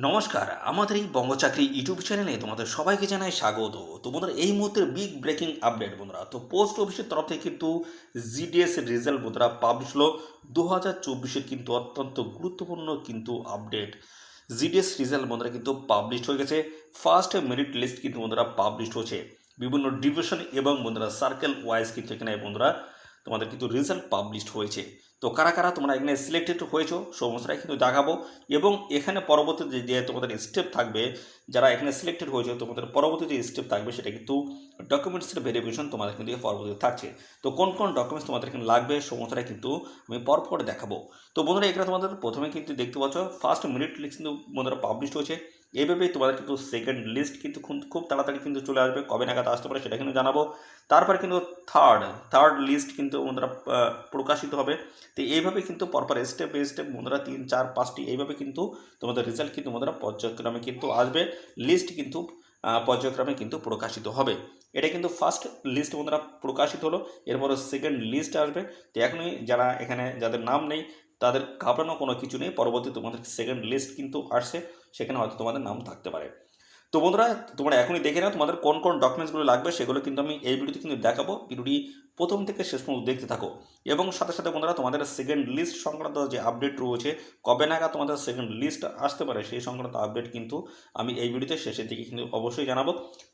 নমস্কার, আমাদের এই বঙ্গচাকরি ইউটিউব চ্যানেলে তোমাদের সবাইকে জানাই স্বাগত। তো বন্ধুরা, এই মুহূর্তের বিগ ব্রেকিং আপডেট বন্ধুরা, তো পোস্ট অফিসের তরফ থেকে কিন্তু জিডিএস এর রেজাল্ট বন্ধুরা পাবলিশ হলো 2024-এর কিন্তু অত্যন্ত গুরুত্বপূর্ণ কিন্তু আপডেট। জিডিএস রেজাল্ট বন্ধুরা কিন্তু পাবলিশ হয়ে গেছে। ফার্স্ট মেরিট লিস্ট কিন্তু বন্ধুরা পাবলিশ হয়েছে বিভিন্ন ডিভিশন এবং বন্ধুরা সার্কেল ওয়াইজ কিন্তু এখানে বন্ধুরা তোমাদের কিন্তু রেজাল্ট পাবলিশ হয়েছে। তো কারা কারা তোমরা এখানে সিলেক্টেড হয়েছো সমস্তটাই কিন্তু দেখাবো। এবং এখানে পরবর্তীতে যে তোমাদের স্টেপ থাকবে, যারা এখানে সিলেক্টেড হয়েছে তোমাদের পরবর্তী যে স্টেপ থাকবে সেটা কিন্তু ডকুমেন্টসের ভেরিফিকেশন তোমাদের কিন্তু পরবর্তীতে থাকছে। তো কোন কোন ডকুমেন্টস তোমাদের এখানে লাগবে সমস্তটাই কিন্তু আমি পরপর দেখাবো। তো বন্ধুরা, এখানে তোমাদের প্রথমে কিন্তু দেখতে পাচ্ছ ফার্স্ট মেরিট লিস্ট কিন্তু বন্ধুরা পাবলিশ হয়েছে। এইভাবেই তোমাদের কিন্তু সেকেন্ড লিস্ট কিন্তু খুব তাড়াতাড়ি কিন্তু চলে আসবে, কবে নাগাদ আসতে পারে সেটা কিন্তু জানাবো। তারপর কিন্তু থার্ড লিস্ট কিন্তু বন্ধুরা প্রকাশিত হবে। তো এইভাবে কিন্তু পরপর স্টেপ বাই স্টেপ বন্ধুরা 3, 4, 5টি এইভাবে কিন্তু তোমাদের রেজাল্ট কিন্তু বন্ধুরা পর্যায়ক্রমে কিন্তু আসবে। লিস্ট কিন্তু পর্যায়ক্রমে কিন্তু প্রকাশিত হবে। এটা কিন্তু ফার্স্ট লিস্ট বন্ধুরা প্রকাশিত হলো, এরপরে সেকেন্ড লিস্ট আসবে। তো এখনই যারা এখানে যাদের নাম নেই তাদের ঘাবড়ানো কোনো কিছু নেই, পরবর্তী তোমাদের সেকেন্ড লিস্ট কিন্তু আসছে, সেখানে হয়তো তোমাদের নাম থাকতে পারে। তো বন্ধুরা, তোমরা এখনই দেখে নাও তোমাদের কোন কোন ডকুমেন্টসগুলো লাগবে, সেগুলো কিন্তু আমি এই ভিডিওতে কিন্তু দেখাবো। ভিডিওটি প্রথম থেকে শেষ পর্যন্ত দেখতে থাকো। এবং সাথে সাথে বন্ধুরা, তোমাদের সেকেন্ড লিস্ট সংক্রান্ত যে আপডেট রয়েছে, কবে নাগাদ তোমাদের সেকেন্ড লিস্ট আসতে পারে সেই সংক্রান্ত আপডেট কিন্তু আমি এই ভিডিওতে শেষের দিকে কিন্তু অবশ্যই জানাবো।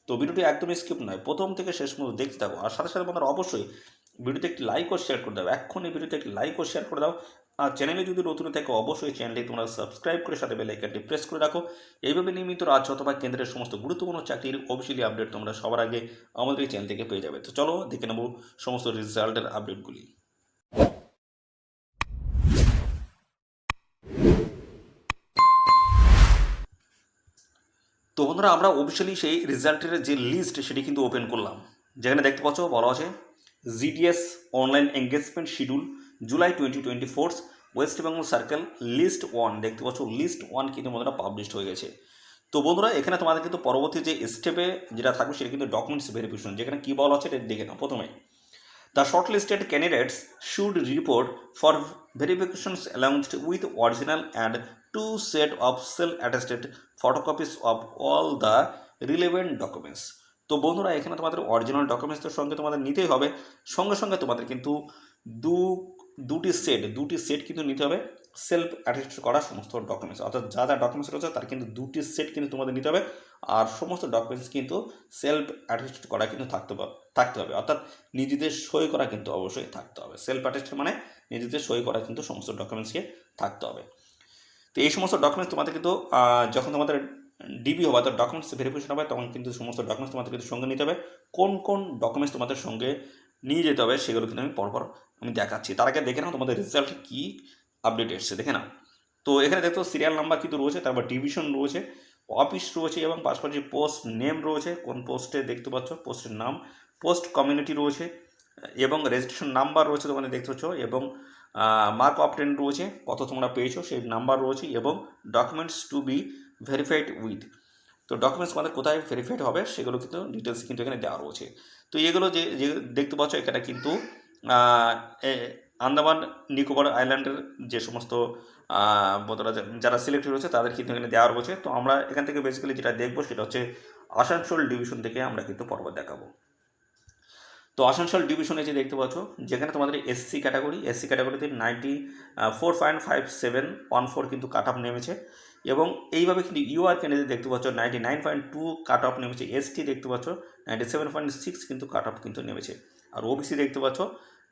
তো ভিডিওটি একদমই স্কিপ নয়, প্রথম থেকে শেষ পর্যন্ত দেখতে থাকো। আর সাথে সাথে বন্ধুরা, অবশ্যই ভিডিওতে একটি লাইক ও শেয়ার করে দাও। এখন এই ভিডিওতে একটি লাইক ও শেয়ার করে দাও। আর চ্যানেলে যদি নতুন থাকে অবশ্যই চ্যানেলটি তোমরা সাবস্ক্রাইব করে সাথে বেল আইকনটি প্রেস করে রাখো। এইভাবে নিয়মিত রাজ্য অথবা কেন্দ্রের সমস্ত গুরুত্বপূর্ণ চাকরির অফিসিয়ালি আপডেট তোমরা সবার আগে আমাদের এই চ্যানেল থেকে পেয়ে যাবে। তো চলো দেখে নেব সমস্ত রেজাল্টের আপডেটগুলি। তো বন্ধুরা, আমরা অফিসিয়ালি সেই রেজাল্টের যে লিস্ট সেটি কিন্তু ওপেন করলাম। যেখানে দেখতে পাচ্ছ বলা আছে GDS online engagement schedule July 2024 west Bengal circle list 1। দেখতে পাচ্ছ লিস্ট 1 কিন্তু বন্ধুরা পাবলিশ হয়ে গেছে। তো বন্ধুরা, এখানে তোমাদের কিন্তু পরবর্তী যে স্টেপে যেটা থাকবে সেটা কিন্তু ডকুমেন্টস ভেরিফিকেশন। যেখানে কী বলা আছে এটা দেখে নাও। প্রথমে the shortlisted candidates should report for verifications along with original and two set of self-attested photocopies of all the relevant documents। তো বন্ধুরা, এখানে তোমাদের অরিজিনাল ডকুমেন্টসের সঙ্গে তোমাদের নিতেই হবে, সঙ্গে সঙ্গে তোমাদের কিন্তু দু দুটি সেট কিন্তু নিতে হবে সেলফ অ্যাটেস্ট করা সমস্ত ডকুমেন্টস। অর্থাৎ যা যা ডকুমেন্টস রয়েছে তার কিন্তু দুটি সেট কিন্তু তোমাদের নিতে হবে। আর সমস্ত ডকুমেন্টস কিন্তু সেলফ অ্যাটেস্ট করা কিন্তু থাকতে হবে। অর্থাৎ নিজেদের সই করা কিন্তু অবশ্যই থাকতে হবে। সেলফ অ্যাটেস্ট মানে নিজেদের সই করা কিন্তু সমস্ত ডকুমেন্টসকে থাকতে হবে। তো এই সমস্ত ডকুমেন্টস তোমাদের কিন্তু যখন তোমাদের ডিবি হবে অর্থাৎ ডকুমেন্টস ভেরিফিকেশন হবে, তখন কিন্তু সমস্ত ডকুমেন্টস তোমাদের কিন্তু সঙ্গে নিতে হবে। কোন কোন ডকুমেন্টস তোমাদের সঙ্গে নিয়ে যেতে হবে সেগুলো কিন্তু আমি পরপর আমি দেখাচ্ছি। তার আগে দেখে নাও তোমাদের রেজাল্টে কী আপডেট এসছে, দেখে নাও। তো এখানে দেখো সিরিয়াল নাম্বার কিন্তু রয়েছে, তারপর ডিভিশন রয়েছে, অফিস রয়েছে এবং পাশাপাশি পোস্ট নেম রয়েছে, কোন পোস্টে দেখতে পাচ্ছ পোস্টের নাম, পোস্ট কমিউনিটি রয়েছে এবং রেজিস্ট্রেশন নাম্বার রয়েছে তোমাদের দেখতে পাচ্ছ, এবং মার্ক অফ টেন রয়েছে, কত তোমরা পেয়েছো সেই নাম্বার রয়েছে, এবং documents to be verified with. তো ডকুমেন্টস আমাদের কোথায় ভেরিফাইড হবে সেগুলো কিন্তু ডিটেলস কিন্তু এখানে দেওয়া রয়েছে। তো এগুলো যে যে দেখতে পাচ্ছ এখানে কিন্তু আন্দামান নিকোবর আইল্যান্ডের যে সমস্ত বন্ধুরা যারা সিলেক্টেড হয়েছে তাদের কিন্তু এখানে দেওয়া রয়েছে। তো আমরা এখান থেকে বেসিক্যালি যেটা দেখবো সেটা হচ্ছে আসানসোল ডিভিশন থেকে আমরা কিন্তু পর্ব দেখাবো। তো আসানসোল ডিভিশনে যে দেখতে পাচ্ছ, যেখানে তোমাদের এসসি ক্যাটাগরিতে 94.5714 কিন্তু কাট অফ নেমেছে, এবং এইভাবে কিন্তু ইউআর ক্যান্ডিডেট দেখতে পাচ্ছ 99.2 কাট অফ নেমেছে। এসটি দেখতে পাচ্ছ 97.6 কিন্তু কাট অফ কিন্তু নেমেছে। আর ওবিসি দেখতে পাচ্ছ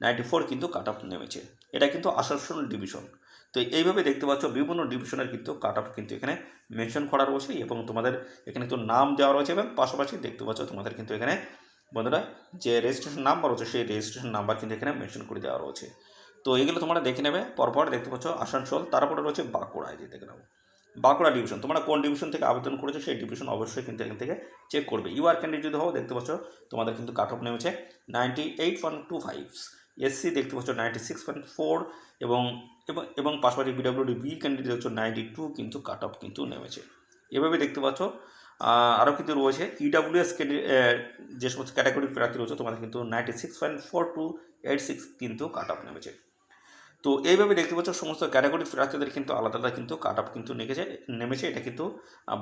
94 কিন্তু কাট অফ নেমেছে। এটা কিন্তু আসানসোল ডিভিশন। তো এইভাবে দেখতে পাচ্ছ বিভিন্ন ডিভিশনের কিন্তু কাট অফ কিন্তু এখানে মেনশন করা রয়েছে, এবং তোমাদের এখানে কিন্তু নাম দেওয়া রয়েছে, এবং পাশাপাশি দেখতে পাচ্ছ তোমাদের কিন্তু এখানে বন্ধুরা যে রেজিস্ট্রেশন নাম্বার রয়েছে সেই রেজিস্ট্রেশন নাম্বার কিন্তু এখানে মেনশন করে দেওয়া রয়েছে। তো এগুলো তোমরা দেখে নেবে পরপর। দেখতে পাচ্ছ আসানসোল, তারপরে রয়েছে বাঁকুড়া। এই যে দেখে নেবো বাঁকুড়া ডিভিশন, তোমরা কোন ডিভিশন থেকে আবেদন করেছো সেই ডিভিশন অবশ্যই কিন্তু এখান থেকে চেক করবে। ইউআর ক্যান্ডিডেট যদি হও দেখতে পাচ্ছ তোমাদের কিন্তু কাট অফ নেমেছে 98.25। এসসি দেখতে পাচ্ছ 96.4, এবং এবং পাশাপাশি বিডব্লিউডি বি ক্যান্ডিডেট হচ্ছে 92 কিন্তু কাট অফ কিন্তু নেমেছে। এভাবে দেখতে পাচ্ছ আরও কিন্তু রয়েছে ইডাব্লিউএস যে সমস্ত ক্যাটাগরির প্রার্থী রয়েছে তোমাদের কিন্তু 96.4286 কিন্তু কাট অফ নেমেছে। তো এইভাবে দেখতে পাচ্ছ সমস্ত ক্যাটাগরি প্রার্থীদের কিন্তু আলাদা আলাদা কিন্তু কাট অফ কিন্তু নেমেছে। এটা কিন্তু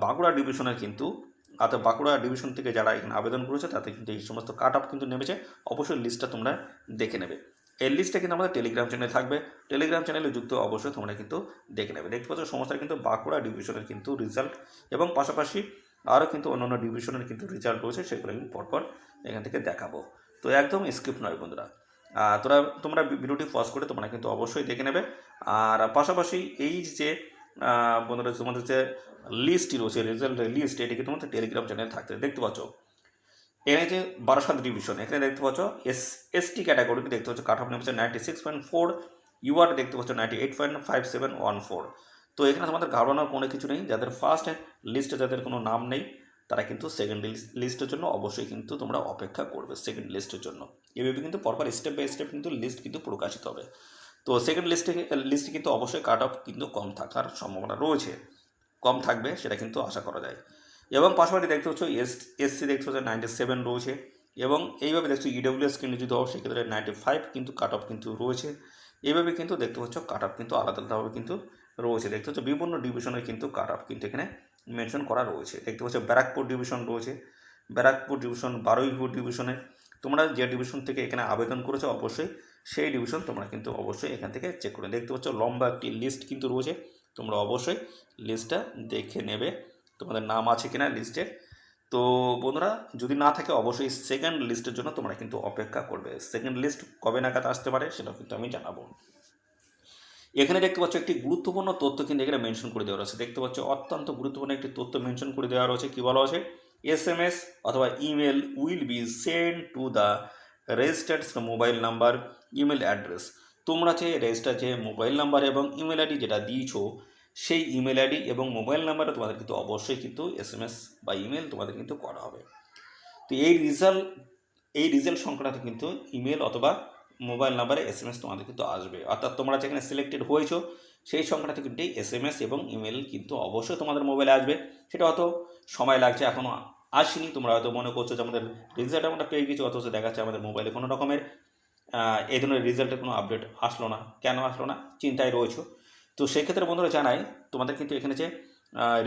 বাঁকুড়া ডিভিশনের কিন্তু, অর্থাৎ বাঁকুড়া ডিভিশন থেকে যারা এখানে আবেদন করেছে তাতে কিন্তু এই সমস্ত কাট অফ কিন্তু নেমেছে। অবশ্যই লিস্টটা তোমরা দেখে নেবে। এই লিস্টটা কিন্তু আমাদের টেলিগ্রাম চ্যানেলে থাকবে, টেলিগ্রাম চ্যানেলে যুক্ত অবশ্যই তোমরা কিন্তু দেখে নেবে। দেখতে পাচ্ছ সমস্ত কিন্তু বাঁকুড়া ডিভিশনের কিন্তু রেজাল্ট, এবং পাশাপাশি আরও কিন্তু অন্যান্য ডিভিশনের কিন্তু রেজাল্ট রয়েছে, সেগুলো আমি পরপর এখান থেকে দেখাবো। তো একদম স্কিপ নয় বন্ধুরা, তোমরা ভিডিওটি পজ করে তোমরা কিন্তু অবশ্যই দেখে নেবে। আর পাশাপাশি এই যে বন্ধুরা তোমাদের যে লিস্টটি রয়েছে, রেজাল্টের লিস্ট, এটি কিন্তু তোমাদের টেলিগ্রাম চ্যানেলে থাকতে দেখতে পাচ্ছ। এখানে যে 12 ডিভিশন, এখানে দেখতে পাচ্ছ এসটি ক্যাটাগরিকে দেখতে পাচ্ছ কাট অফ নেমেছে 96.4, ইউআর দেখতে পাচ্ছ 98.5714। তো এখানে তোমাদের ঘাবড়ানোর কোনো কিছু নেই। যাদের ফার্স্ট লিস্টে যাদের কোনো নাম নেই তারা কিন্তু সেকেন্ড লিস্টের জন্য অবশ্যই কিন্তু তোমরা অপেক্ষা করবে সেকেন্ড লিস্টের জন্য। এভাবে কিন্তু পরপর স্টেপ বাই স্টেপ কিন্তু লিস্ট কিন্তু প্রকাশিত হবে। তো সেকেন্ড লিস্টে কিন্তু অবশ্যই কাট অফ কিন্তু কম থাকার সম্ভাবনা রয়েছে, কম থাকবে সেটা কিন্তু আশা করা যায়। এবং পাশাপাশি দেখতে পাচ্ছ এসসি দেখতে পাচ্ছ 97 রয়েছে, এবং এইভাবে দেখছো ইডব্লিউএস কিন্তু যদি হয় সেক্ষেত্রে 95 কিন্তু কাট অফ কিন্তু রয়েছে। এইভাবে কিন্তু দেখতে পাচ্ছ কাট অফ কিন্তু আলাদা আলাদাভাবে কিন্তু রয়েছে। দেখতে পাচ্ছ বিভিন্ন ডিভিশনের কিন্তু কাট অফ কিন্তু এখানে মেনশন করা রয়েছে। দেখতে পাচ্ছ ব্যারাকপুর ডিভিশন রয়েছে, ব্যারাকপুর ডিভিশন, বারুইপুর ডিভিশনে তোমরা যে ডিভিশন থেকে এখানে আবেদন করেছো অবশ্যই সেই ডিভিশন তোমরা কিন্তু অবশ্যই এখান থেকে চেক করে দেখতে পাচ্ছ। লম্বা একটি লিস্ট কিন্তু রয়েছে, তোমরা অবশ্যই লিস্টটা দেখে নেবে তোমাদের নাম আছে কিনা লিস্টে। তো বন্ধুরা যদি না থাকে অবশ্যই সেকেন্ড লিস্টের জন্য তোমরা কিন্তু অপেক্ষা করবে। সেকেন্ড লিস্ট কবে নাগাদ আসতে পারে সেটাও কিন্তু আমি জানাবো। এখানে দেখতে পাচ্ছ একটি গুরুত্বপূর্ণ তথ্য কিন্তু এখানে মেনশন করে দেওয়া রয়েছে। দেখতে পাচ্ছ অত্যন্ত গুরুত্বপূর্ণ একটি তথ্য মেনশন করে দেওয়া রয়েছে। কী বলা হয়েছে? SMS অথবা email will be send to the registered mobile number, email address. তোমরা যে রেজিস্টার যে মোবাইল নাম্বার এবং ইমেল আইডি যেটা দিয়েছো সেই ইমেল আইডি এবং মোবাইল নাম্বারে তোমাদের কিন্তু অবশ্যই কিন্তু SMS বা ইমেল তোমাদের কিন্তু করা হবে। তো এই রেজাল্ট সংক্রান্ত কিন্তু ইমেল অথবা মোবাইল নাম্বারে SMS তোমাদের কিন্তু আসবে। অর্থাৎ তোমরা যেখানে সিলেক্টেড হয়েছো সেই সংক্রান্ত কিন্তু SMS এবং ইমেল কিন্তু অবশ্যই তোমাদের মোবাইলে আসবে। সেটা হয়তো সময় লাগছে, এখনও আসেনি। তোমরা হয়তো মনে করছো যে আমাদের রেজাল্ট আমরা পেয়ে গেছি, অথচ দেখাচ্ছে আমাদের মোবাইলে কোনো রকমের এই ধরনের রেজাল্টের কোনো আপডেট আসলো না। কেন আসলো না চিন্তায় রয়েছো। তো সেক্ষেত্রে বন্ধুরা জানাই তোমাদের কিন্তু এখানে যে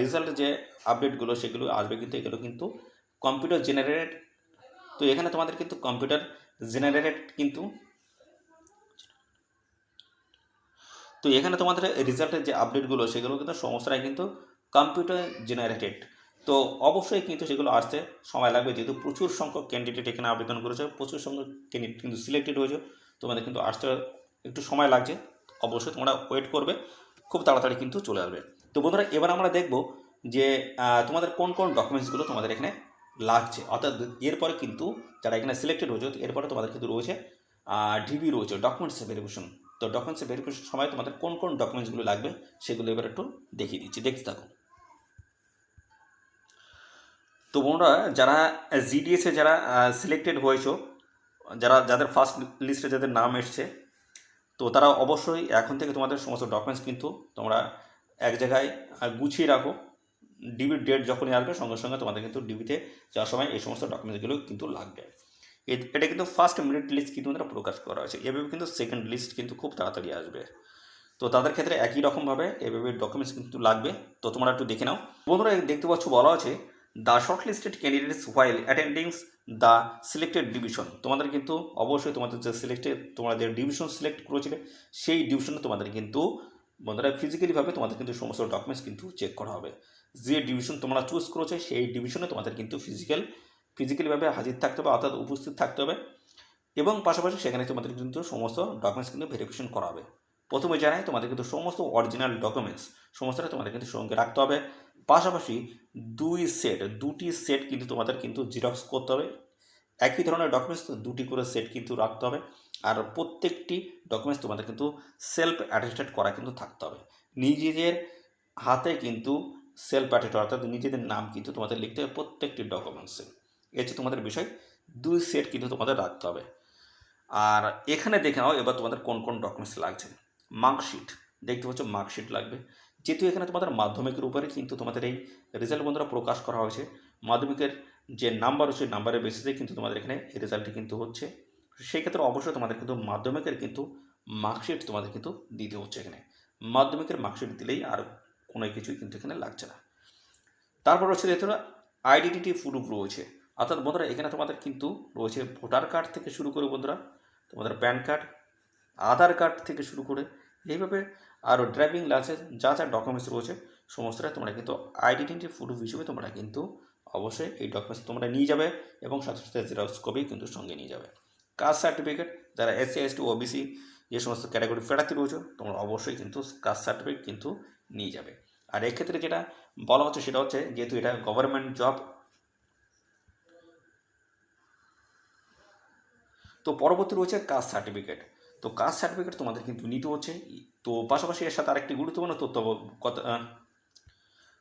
রেজাল্টের যে আপডেটগুলো সেগুলো আসবে কিন্তু এগুলো কিন্তু কম্পিউটার জেনারেটেড। তো এখানে তোমাদের কিন্তু কম্পিউটার জেনারেটেড কিন্তু, তো এখানে তোমাদের রেজাল্টের যে আপডেটগুলো সেগুলো কিন্তু সমস্তটাই কিন্তু কম্পিউটার জেনারেটেড। তো অবশ্যই কিন্তু সেগুলো আসতে সময় লাগবে, যেহেতু প্রচুর সংখ্যক ক্যান্ডিডেট এখানে আবেদন করেছে, প্রচুর সংখ্যক ক্যান্ডিডেট কিন্তু সিলেক্টেড হয়েছে। তোমাদের কিন্তু আসতে একটু সময় লাগছে, অবশ্যই তোমরা ওয়েট করবে, খুব তাড়াতাড়ি কিন্তু চলে আসবে। তো বন্ধুরা এবার আমরা দেখব যে তোমাদের কোন কোন ডকুমেন্টসগুলো তোমাদের এখানে লাগছে। অর্থাৎ এরপরে কিন্তু যারা এখানে সিলেক্টেড হয়েছে এরপরে তোমাদের কিন্তু রয়েছে ডিবি রয়েছে, ডকুমেন্টস ভেরিফিকেশন। তো ডকুমেন্টস ভেরিফিকেশন সময় তোমাদের কোন কোন ডকুমেন্টসগুলো লাগবে সেগুলো এবার একটু দেখিয়ে দিচ্ছি, দেখতে থাকো। তো বন্ধুরা যারা জিডিএসে যারা সিলেক্টেড হয়েছো, যাদের ফার্স্ট লিস্টে যাদের নাম এসছে, তো তারা অবশ্যই এখন থেকে তোমাদের সমস্ত ডকুমেন্টস কিন্তু তোমরা এক জায়গায় গুছিয়ে রাখো। ডিবির ডেট যখনই আসবে সঙ্গে সঙ্গে তোমাদের কিন্তু ডিবিতে যাওয়ার সময় এই সমস্ত ডকুমেন্টসগুলো কিন্তু লাগবে। এটা কিন্তু ফার্স্ট মেরিট লিস্ট কিন্তু তারা প্রকাশ করা হয়েছে, এভাবে কিন্তু সেকেন্ড লিস্ট কিন্তু খুব তাড়াতাড়ি আসবে। তো তাদের ক্ষেত্রে একই রকমভাবে এভাবে ডকুমেন্টস কিন্তু লাগবে। তো তোমরা একটু দেখে নাও। বন্ধুরা দেখতে পাচ্ছ বলা আছে the shortlisted candidates while attendings the selected division. তোমাদের কিন্তু অবশ্যই তোমাদের যে তোমরা যে ডিভিশন সিলেক্ট করেছিলে সেই ডিভিশনে তোমাদের কিন্তু বন্ধুরা ফিজিক্যালিভাবে তোমাদের কিন্তু সমস্ত ডকুমেন্টস কিন্তু চেক করা হবে। যে ডিভিশন তোমরা চুজ করেছে সেই ডিভিশনে তোমাদের কিন্তু ফিজিক্যালিভাবে হাজির থাকতে হবে, অর্থাৎ উপস্থিত থাকতে হবে, এবং পাশাপাশি সেখানে তোমাদের কিন্তু সমস্ত ডকুমেন্টস কিন্তু ভেরিফিকেশন করা হবে। প্রথমে জানাই তোমাদের কিন্তু সমস্ত অরিজিনাল ডকুমেন্টস সমস্তটা তোমাদের কিন্তু সঙ্গে রাখতে হবে। পাশাপাশি দুটি সেট কিন্তু তোমাদের কিন্তু জিরক্স করতে হবে। একই ধরনের ডকুমেন্টস দুটি করে সেট কিন্তু রাখতে হবে। আর প্রত্যেকটি ডকুমেন্টস তোমাদের কিন্তু সেলফ অ্যাটেস্টেড করা কিন্তু থাকতে হবে। নিজেদের হাতে কিন্তু সেলফ অ্যাটেস্টেড অর্থাৎ নিজেদের নাম কিন্তু তোমাদের লিখতে হবে প্রত্যেকটি ডকুমেন্টসে। এই হচ্ছে তোমাদের বিষয়, 2 সেট কিন্তু তোমাদের রাখতে হবে। আর এখানে দেখে নাও এবার তোমাদের কোন কোন ডকুমেন্টস লাগছে। মার্কশিট দেখতে পাচ্ছ, মার্কশিট লাগবে, যেহেতু এখানে তোমাদের মাধ্যমিকের উপরে কিন্তু তোমাদের এই রেজাল্ট বন্ধুরা প্রকাশ করা হয়েছে। মাধ্যমিকের যে নাম্বার হচ্ছে নাম্বারের বেসিসে কিন্তু তোমাদের এখানে এই রেজাল্টটি কিন্তু হচ্ছে। সেই ক্ষেত্রে অবশ্যই তোমাদের কিন্তু মাধ্যমিকের কিন্তু মার্কশিট তোমাদের কিন্তু দিতে হচ্ছে এখানে। মাধ্যমিকের মার্কশিট দিলেই আর কোনো কিছুই কিন্তু এখানে লাগছে না। তারপর হচ্ছে যে তোমরা আইডেন্টিটি প্রুফ রয়েছে, অর্থাৎ বন্ধুরা এখানে তোমাদের কিন্তু রয়েছে ভোটার কার্ড থেকে শুরু করে বন্ধুরা তোমাদের প্যান কার্ড, আধার কার্ড থেকে শুরু করে এইভাবে আরও ড্রাইভিং লাইসেন্স যা যা ডকুমেন্টস রয়েছে সমস্তটা তোমরা কিন্তু আইডেন্টিটি প্রুফ হিসেবে তোমরা কিন্তু অবশ্যই এই ডকুমেন্টস তোমরা নিয়ে যাবে এবং সাথে সাথে জেরক্স কপি কিন্তু সঙ্গে নিয়ে যাবে। কাস্ট সার্টিফিকেট, যারা এসসি এসটি ওবিসি যে সমস্ত ক্যাটাগরি প্রার্থী রয়েছে তোমরা অবশ্যই কিন্তু কাস্ট সার্টিফিকেট কিন্তু নিয়ে যাবে। আর এক্ষেত্রে যেটা বলা হচ্ছে সেটা হচ্ছে যেহেতু এটা গভর্নমেন্ট জব, তো পরবর্তী রয়েছে কাস্ট সার্টিফিকেট। তো কাস্ট সার্টিফিকেট তোমাদের কিন্তু নিতে হচ্ছে। তো পাশাপাশি এর সাথে আরেকটি গুরুত্বপূর্ণ তথ্য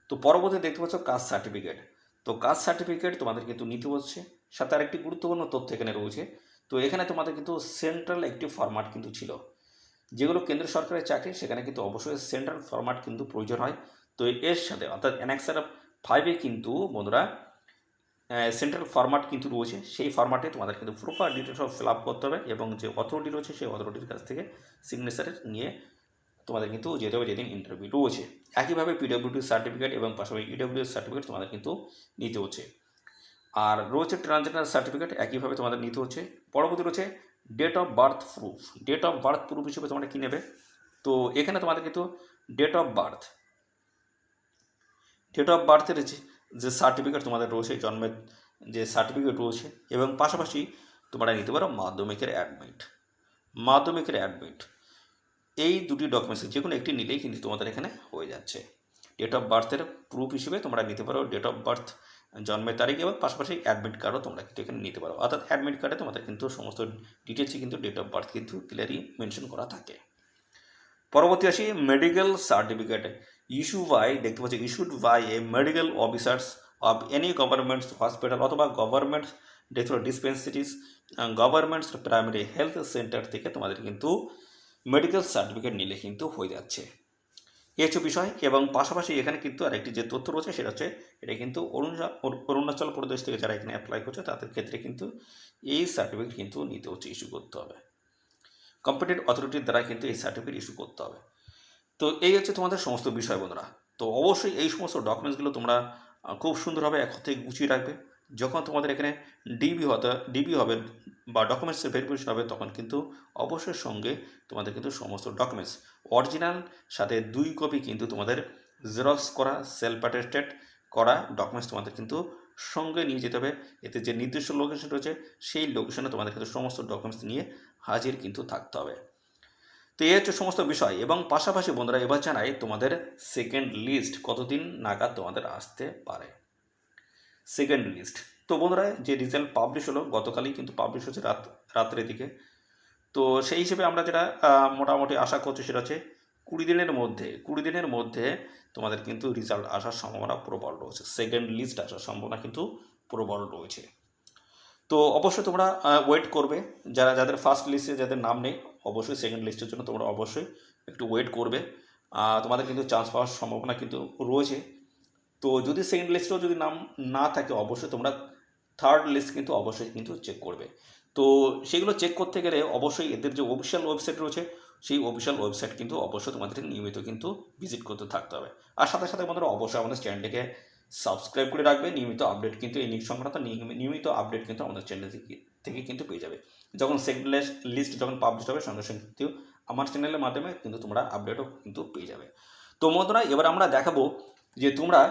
তো পরবর্তী দেখতে পাচ্ছ কাস্ট সার্টিফিকেট। তো কাস্ট সার্টিফিকেট তোমাদের কিন্তু নিতে হচ্ছে, সাথে আরেকটি গুরুত্বপূর্ণ তথ্য এখানে রয়েছে। তো এখানে তোমাদের কিন্তু সেন্ট্রাল একটি ফরম্যাট কিন্তু ছিল, যেগুলো কেন্দ্র সরকারের চাকরি সেখানে কিন্তু অবশ্যই সেন্ট্রাল ফরম্যাট কিন্তু প্রয়োজন হয়। তো এর সাথে অর্থাৎ অ্যানেক্সার 5-এ কিন্তু বন্ধুরা সেন্ট্রাল ফরম্যাট কিন্তু রয়েছে, সেই ফরম্যাটে তোমাদের কিন্তু প্রপার ডিটেলস সব ফিল আপ করতে হবে এবং যে অথরিটি রয়েছে সেই অথরিটির কাছ থেকে সিগনেচার নিয়ে তোমাদের কিন্তু যেতে হবে যেদিন ইন্টারভিউ রয়েছে। একইভাবে পিডব্লিউডি সার্টিফিকেট এবং পাশাপাশি ইডব্লিউ সার্টিফিকেট তোমাদের কিন্তু নিতে হচ্ছে। আর রয়েছে ট্রানজেন্ডার সার্টিফিকেট, একইভাবে তোমাদের নিতে হচ্ছে। পরবর্তী রয়েছে date of birth proof. Date of birth proof হিসেবে তোমরা কী নেবে, তো এখানে তোমাদের কিন্তু ডেট অফ বার্থের যে সার্টিফিকেট তোমাদের রয়েছে, জন্মের যে সার্টিফিকেট রয়েছে, এবং পাশাপাশি তোমরা নিতে পারো মাধ্যমিকের অ্যাডমিট। এই দুটি ডকুমেন্টস যে কোনো একটি নিলেই কিন্তু তোমাদের এখানে হয়ে যাচ্ছে। ডেট অফ বার্থের প্রুফ হিসেবে তোমরা নিতে পারো ডেট অফ বার্থ, জন্মের তারিখ, এবং পাশাপাশি অ্যাডমিট কার্ডও তোমরা কিন্তু এখানে নিতে পারো। অর্থাৎ অ্যাডমিট কার্ডে তোমাদের কিন্তু সমস্ত ডিটেলসই কিন্তু ডেট অফ বার্থ কিন্তু ক্লিয়ারলি মেনশন করা থাকে। পরবর্তী আসি medical certificate. Issued by a medical officers of any governments hospital অথবা government dispensaries, governments primary health centre থেকে তোমাদের কিন্তু মেডিকেল সার্টিফিকেট নিলে কিন্তু হয়ে যাচ্ছে। এই হচ্ছে বিষয়। এবং পাশাপাশি এখানে কিন্তু আরেকটি যে তথ্য রয়েছে সেটা হচ্ছে এটা কিন্তু অরুণাচল প্রদেশ থেকে যারা এখানে অ্যাপ্লাই করছে তাদের ক্ষেত্রে কিন্তু এই সার্টিফিকেট কিন্তু নিতে হচ্ছে, ইস্যু করতে হবে। কম্পিটেন্ট অথরিটির দ্বারা কিন্তু এই সার্টিফিকেট ইস্যু করতে হবে। তো এই হচ্ছে তোমাদের সমস্ত বিষয় বন্ধুরা। তো অবশ্যই এই সমস্ত ডকুমেন্টসগুলো তোমরা খুব সুন্দরভাবে এক থেকে গুছিয়ে রাখবে। যখন তোমাদের এখানে ডিবি হবে বা ডকুমেন্টসের ভেরিফিকেশন হবে তখন কিন্তু অবশ্যই সঙ্গে তোমাদের কিন্তু সমস্ত ডকুমেন্টস অরিজিনাল সাথে 2 কপি কিন্তু তোমাদের জেরক্স করা সেলফ অ্যাটেস্টেড করা ডকুমেন্টস তোমাদের কিন্তু সঙ্গে নিয়ে যেতে হবে। এতে যে নির্দিষ্ট লোকেশন রয়েছে সেই লোকেশনে তোমাদের কিন্তু সমস্ত ডকুমেন্টস নিয়ে হাজির কিন্তু থাকতে হবে। তো এই হচ্ছে সমস্ত বিষয়। এবং পাশাপাশি বন্ধুরা এবার জানাই তোমাদের সেকেন্ড লিস্ট কতদিন নাগাদ তোমাদের আসতে পারে। সেকেন্ড লিস্ট, তো বন্ধুরা যে রেজাল্ট পাবলিশ হলো গতকালই কিন্তু পাবলিশ হচ্ছে রাত্রের দিকে। তো সেই হিসেবে আমরা যেটা মোটামুটি আশা করছি সেটা হচ্ছে 20 দিনের মধ্যে তোমাদের কিন্তু রেজাল্ট আসার সম্ভাবনা প্রবল রয়েছে। সেকেন্ড লিস্ট আসার সম্ভাবনা কিন্তু প্রবল রয়েছে। তো অবশ্যই তোমরা ওয়েট করবে, যাদের ফার্স্ট লিস্টে যাদের নাম নেই অবশ্যই সেকেন্ড লিস্টের জন্য তোমরা অবশ্যই একটু ওয়েট করবে। তোমাদের কিন্তু চান্স পাওয়ার সম্ভাবনা কিন্তু রয়েছে। তো যদি সেকেন্ড লিস্টেও যদি নাম না থাকে অবশ্যই তোমরা থার্ড লিস্ট কিন্তু অবশ্যই কিন্তু চেক করবে। তো সেগুলো চেক করতে গেলে অবশ্যই এদের যে অফিসিয়াল ওয়েবসাইট রয়েছে সেই অফিসিয়াল ওয়েবসাইট কিন্তু অবশ্যই তোমাদের নিয়মিত কিন্তু ভিজিট করতে থাকতে হবে। আর সাথে সাথে বন্ধুরা অবশ্যই আমাদের চ্যানেলটিকে সাবস্ক্রাইব করে রাখবে। নিয়মিত আপডেট কিন্তু এই নিউজ সংক্রান্ত নিয়মিত আপডেট কিন্তু আমাদের চ্যানেল থেকে কিন্তু পেয়ে যাবে। যখন সেকেন্ড লিস্ট যখন পাবলিশ হবে সঙ্গে সঙ্গে কিন্তু আমার চ্যানেলের মাধ্যমে কিন্তু তোমরা আপডেটও কিন্তু পেয়ে যাবে। তো বন্ধুরা এবার আমরা দেখাবো যে তোমরা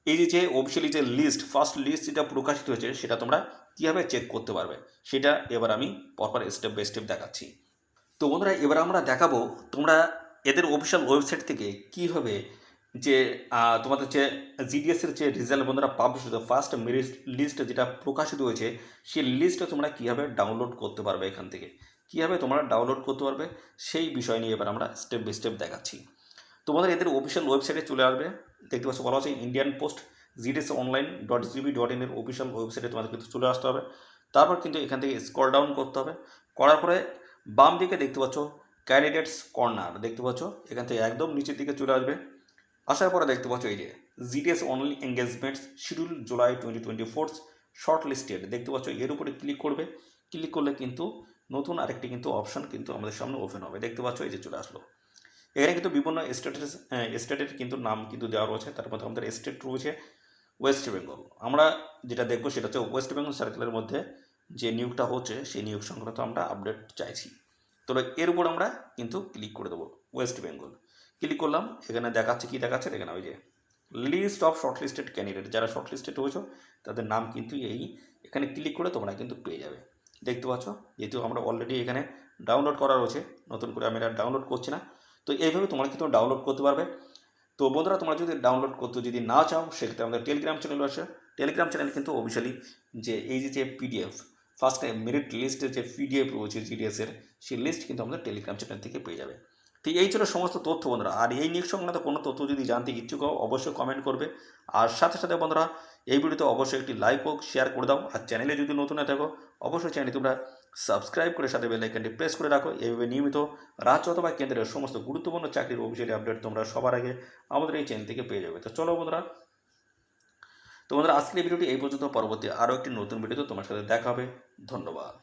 এই যে অফিসিয়ালি যে লিস্ট ফার্স্ট লিস্ট যেটা প্রকাশিত হয়েছে সেটা তোমরা কীভাবে চেক করতে পারবে সেটা এবার আমি পরপর স্টেপ বাই স্টেপ দেখাচ্ছি। তো বন্ধুরা এবার আমরা দেখাবো তোমরা এদের অফিসিয়াল ওয়েবসাইট থেকে কীভাবে যে তোমাদের যে জিডিএসের যে রেজাল্ট বন্ধুরা পাবলিশ হয়েছে ফার্স্ট মেরিট লিস্ট যেটা প্রকাশিত হয়েছে সেই লিস্টটা তোমরা কীভাবে ডাউনলোড করতে পারবে, এখান থেকে কীভাবে তোমরা ডাউনলোড করতে পারবে সেই বিষয় নিয়ে এবার আমরা স্টেপ বাই স্টেপ দেখাচ্ছি। তো বন্ধুরা এদের অফিসিয়াল ওয়েবসাইটে চলে আসবে, দেখতে পাচ্ছ বলা হচ্ছে ইন্ডিয়ান পোস্ট gdsonline.gb.in এর অফিসিয়াল ওয়েবসাইটে তোমাদের কিন্তু চলে আসতে হবে। তারপর কিন্তু এখান থেকে স্ক্রল ডাউন করতে হবে, করার পরে বাম দিকে দেখতে পাচ্ছ ক্যান্ডিডেটস কর্নার দেখতে পাচ্ছ, এখান থেকে একদম নিচের দিকে চলে আসবে। আসার পরে দেখতে পাচ্ছ এই যে GDS only engagements schedule July 2024 short listed দেখতে পাচ্ছ, এর উপরে ক্লিক করবে। ক্লিক করলে কিন্তু নতুন আরেকটি কিন্তু অপশান কিন্তু আমাদের সামনে ওপেন হবে। দেখতে পাচ্ছ এই যে চলে আসলো। এখানে কিন্তু বিভিন্ন স্টেটের কিন্তু নাম কিন্তু দেওয়া রয়েছে। তার মধ্যে আমাদের স্টেট রয়েছে ওয়েস্ট বেঙ্গল। আমরা যেটা দেখবো সেটা হচ্ছে ওয়েস্ট বেঙ্গল সার্কেলের মধ্যে যে নিয়োগটা হচ্ছে সেই নিয়োগ সংক্রান্ত আমরা আপডেট চাইছি। তো এর উপর আমরা কিন্তু ক্লিক করে দেবো ওয়েস্ট বেঙ্গল। ক্লিক করলাম, এখানে দেখাচ্ছে কি দেখাচ্ছে এখানে ওই যে লিস্ট অফ শর্টলিস্টেড ক্যান্ডিডেট, যারা শর্টলিস্টেড হয়েছে তাদের নাম কিন্তু এখানে ক্লিক করে তোমরা কিন্তু পেয়ে যাবে। দেখতে পাচ্ছ, যেহেতু আমরা অলরেডি এখানে ডাউনলোড করা রয়েছে, নতুন করে আমি আর ডাউনলোড করছি না। তো এইভাবে তোমরা কিন্তু ডাউনলোড করতে পারবে। তো বন্ধুরা, তোমরা যদি ডাউনলোড করতে যদি না চাও সেক্ষেত্রে আমাদের টেলিগ্রাম চ্যানেল আছে। টেলিগ্রাম চ্যানেল কিন্তু অফিসিয়ালি যে এই যে পিডিএফ ফার্স্ট মেরিট লিস্টের যে পিডিএফ রয়েছে জিডিএসের, সেই লিস্ট কিন্তু আমাদের টেলিগ্রাম চ্যানেল থেকে পেয়ে যাবে। ঠিক এই ছিল সমস্ত তথ্য বন্ধুরা। আর এই নিয়োগ সংক্রান্ত কোনো তথ্য যদি জানতে ইচ্ছুক হও অবশ্যই কমেন্ট করবে। আর সাথে সাথে বন্ধুরা, এই ভিডিওতে অবশ্যই একটি লাইক হোক, শেয়ার করে দাও। আর চ্যানেলে যদি নতুন হয়ে থাকো অবশ্যই চ্যানেলটি তোমরা সাবস্ক্রাইব করে সাথে বেল আইকনটি প্রেস করে রাখো। এইভাবে নিয়মিত রাজ্য অথবা কেন্দ্রের সমস্ত গুরুত্বপূর্ণ চাকরির অফিসিয়ালি আপডেট তোমরা সবার আগে আমাদের এই চ্যানেল থেকে পেয়ে যাবে। তো চলো বন্ধুরা, তোমাদের আজকের এই ভিডিওটি এই পর্যন্ত। পরবর্তী আরও একটি নতুন ভিডিওতে তোমার সাথে দেখা হবে। ধন্যবাদ।